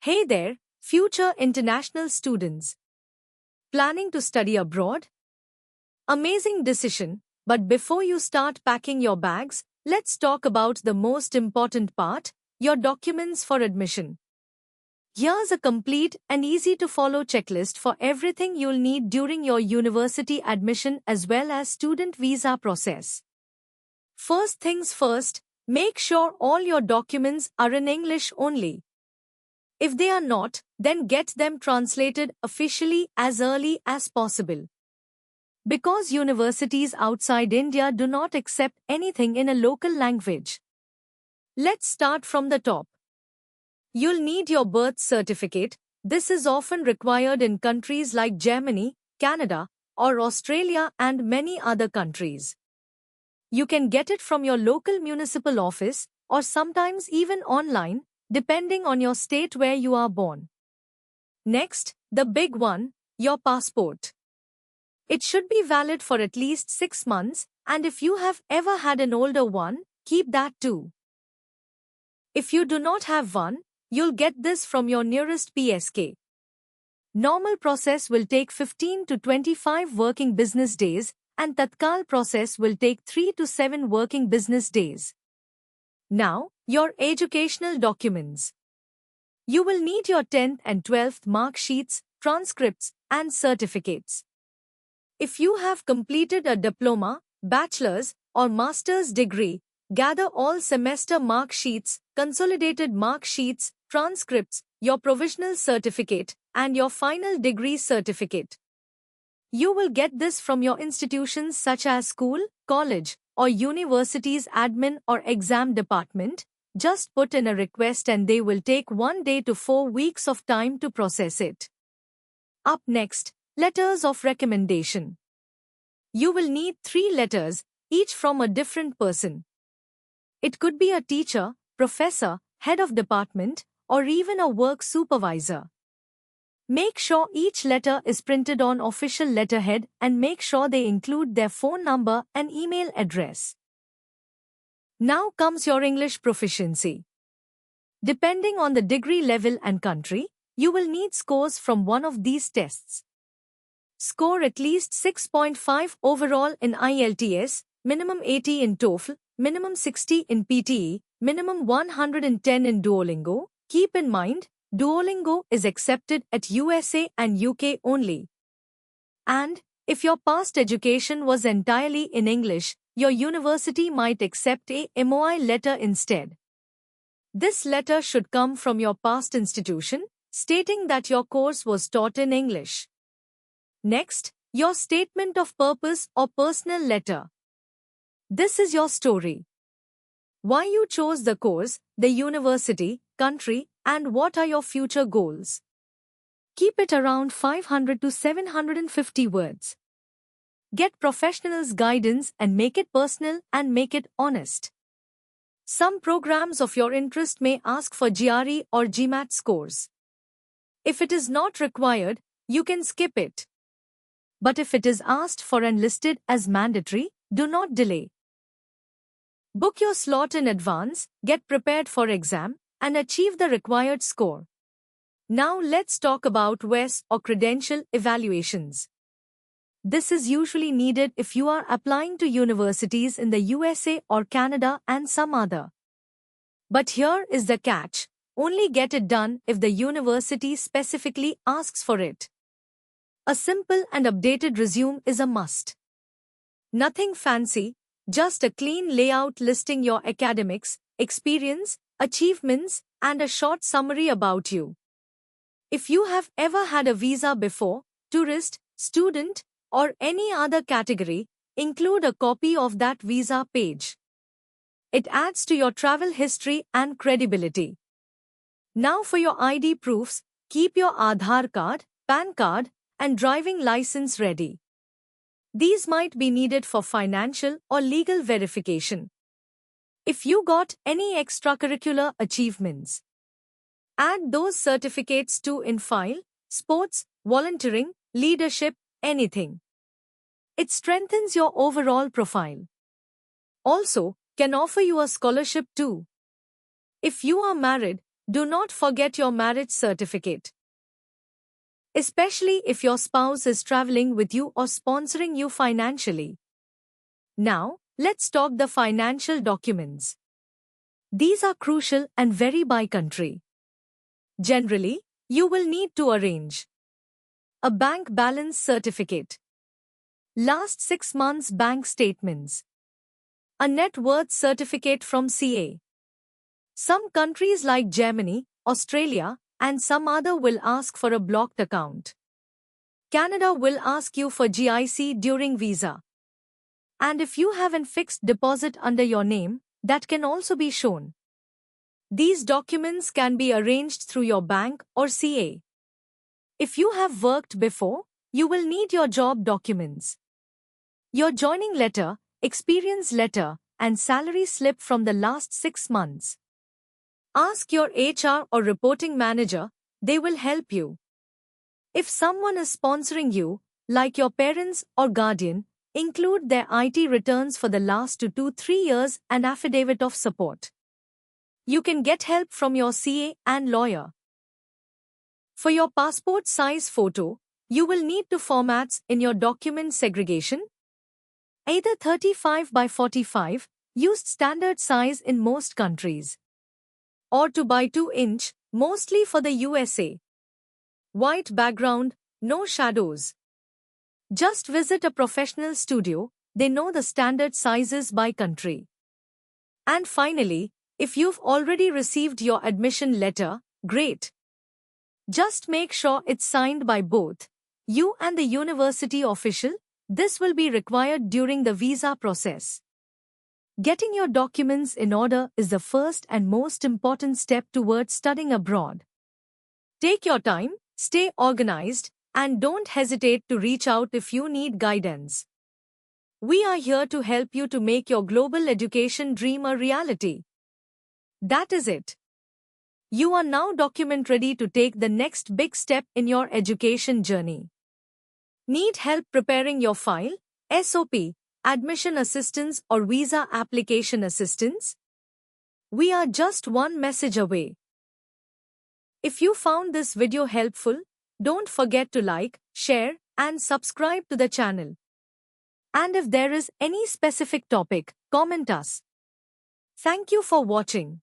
Hey there, future international students. Planning to study abroad? Amazing decision, but before you start packing your bags, let's talk about the most important part, your documents for admission. Here's a complete and easy to follow checklist for everything you'll need during your university admission as well as student visa process. First things first, make sure all your documents are in English only. If they are not, then get them translated officially as early as possible. Because universities outside India do not accept anything in a local language. Let's start from the top. You'll need your birth certificate. This is often required in countries like Germany, Canada, or Australia and many other countries. You can get it from your local municipal office or sometimes even online, depending on your state where you are born. Next, the big one, your passport. It should be valid for at least 6 months, and if you have ever had an older one, keep that too. If you do not have one, you'll get this from your nearest PSK. Normal process will take 15 to 25 working business days, and Tatkal process will take 3 to 7 working business days. Now, your educational documents. You will need your 10th and 12th mark sheets, transcripts, and certificates. If you have completed a diploma, bachelor's, or master's degree, gather all semester mark sheets, consolidated mark sheets, transcripts, your provisional certificate, and your final degree certificate. You will get this from your institutions such as school, college, or university's admin or exam department. Just put in a request and they will take 1 day to 4 weeks of time to process it. Up next, letters of recommendation. You will need 3 letters, each from a different person. It could be a teacher, professor, head of department, or even a work supervisor. Make sure each letter is printed on official letterhead and make sure they include their phone number and email address. Now comes your English proficiency. Depending on the degree level and country, you will need scores from one of these tests. Score at least 6.5 overall in IELTS, minimum 80 in TOEFL, minimum 60 in PTE, minimum 110 in Duolingo. Keep in mind, Duolingo is accepted at USA and UK only. And, if your past education was entirely in English, your university might accept a MOI letter instead. This letter should come from your past institution, stating that your course was taught in English. Next, your statement of purpose or personal letter. This is your story. Why you chose the course, the university, country, and what are your future goals? Keep it around 500 to 750 words. Get professionals' guidance and make it personal and make it honest. Some programs of your interest may ask for GRE or GMAT scores. If it is not required, you can skip it. But if it is asked for and listed as mandatory, do not delay. Book your slot in advance, get prepared for exam, and achieve the required score. Now let's talk about WES or credential evaluations. This is usually needed if you are applying to universities in the USA or Canada and some other. But here is the catch, only get it done if the university specifically asks for it. A simple and updated resume is a must. Nothing fancy, just a clean layout listing your academics, experience, achievements, and a short summary about you. If you have ever had a visa before, tourist, student, or any other category, include a copy of that visa page. It adds to your travel history and credibility. Now for your ID proofs, keep your Aadhaar card, PAN card, and driving license ready. These might be needed for financial or legal verification. If you got any extracurricular achievements, add those certificates too in file, sports, volunteering, leadership, anything. It strengthens your overall profile. Also, can offer you a scholarship too. If you are married, Do not forget your marriage certificate, especially if your spouse is traveling with you or sponsoring you financially. Now, let's talk the financial documents. These are crucial and vary by country. Generally, you will need to arrange a bank balance certificate, last 6 months bank statements, a net worth certificate from CA. Some countries like Germany, Australia, and some other will ask for a blocked account. Canada will ask you for GIC during visa. And if you have a fixed deposit under your name, that can also be shown. These documents can be arranged through your bank or CA. If you have worked before, you will need your job documents, your joining letter, experience letter, and salary slip from the last 6 months. Ask your HR or reporting manager, they will help you. If someone is sponsoring you, like your parents or guardian, include their IT returns for the last 2 to 3 years and affidavit of support. You can get help from your CA and lawyer. For your passport size photo, you will need two formats in your document segregation. Either 35 by 45, used standard size in most countries, or 2 by 2-inch, mostly for the USA. White background, no shadows. Just visit a professional studio, they know the standard sizes by country. And finally, if you've already received your admission letter, great. Just make sure it's signed by both you and the university official. This will be required during the visa process. Getting your documents in order is the first and most important step towards studying abroad. Take your time, stay organized, and don't hesitate to reach out if you need guidance. We are here to help you to make your global education dream a reality. That is it. You are now document ready to take the next big step in your education journey. Need help preparing your file, SOP, admission assistance or visa application assistance? We are just one message away. If you found this video helpful, don't forget to like, share, and subscribe to the channel. And if there is any specific topic, comment us. Thank you for watching.